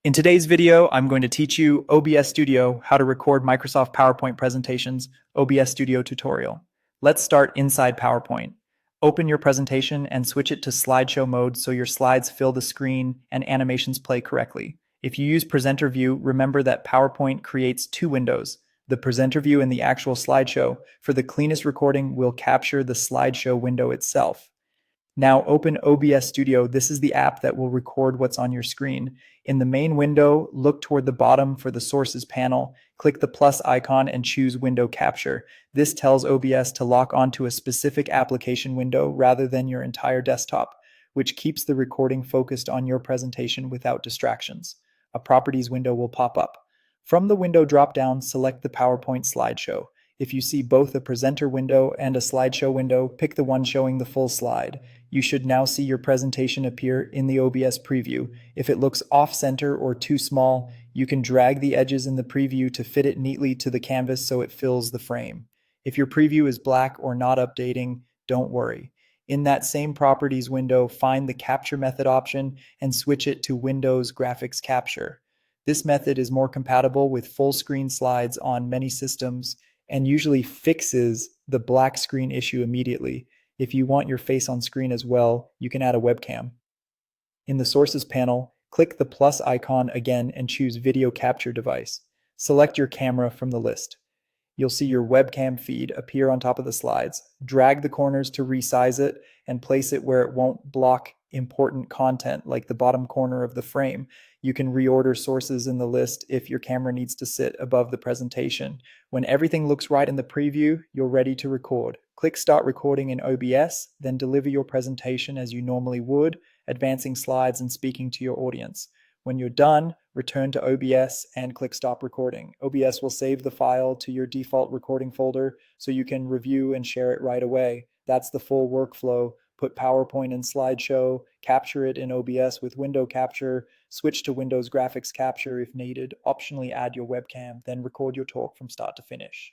In today's video, I'm going to teach you OBS Studio, how to record Microsoft PowerPoint presentations, OBS Studio tutorial. Let's start inside PowerPoint. Open your presentation and switch it to slideshow mode so your slides fill the screen and animations play correctly. If you use presenter view, remember that PowerPoint creates two windows, the presenter view and the actual slideshow. For the cleanest recording, we'll capture the slideshow window itself. Now open OBS Studio. This is the app that will record what's on your screen. In the main window, look toward the bottom for the sources panel, click the plus icon and choose Window Capture. This tells OBS to lock onto a specific application window rather than your entire desktop, which keeps the recording focused on your presentation without distractions. A Properties window will pop up. From the window drop-down, select the PowerPoint slideshow. If you see both a presenter window and a slideshow window, pick the one showing the full slide. You should now see your presentation appear in the OBS preview. If it looks off-center or too small, you can drag the edges in the preview to fit it neatly to the canvas so it fills the frame. If your preview is black or not updating, don't worry. In that same Properties window, find the Capture Method option and switch it to Windows Graphics Capture. This method is more compatible with full screen slides on many systems and usually fixes the black screen issue immediately. If you want your face on screen as well, you can add a webcam. In the Sources panel, click the plus icon again and choose Video Capture Device. Select your camera from the list. You'll see your webcam feed appear on top of the slides. Drag the corners to resize it and place it where it won't block important content like the bottom corner of the frame. You can reorder sources in the list if your camera needs to sit above the presentation. When everything looks right in the preview, you're ready to record. Click Start Recording in OBS, then deliver your presentation as you normally would, advancing slides and speaking to your audience. When you're done, return to OBS and click Stop Recording. OBS will save the file to your default recording folder so you can review and share it right away. That's the full workflow. Put PowerPoint in slideshow, capture it in OBS with window capture, switch to Windows Graphics Capture if needed, optionally add your webcam, then record your talk from start to finish.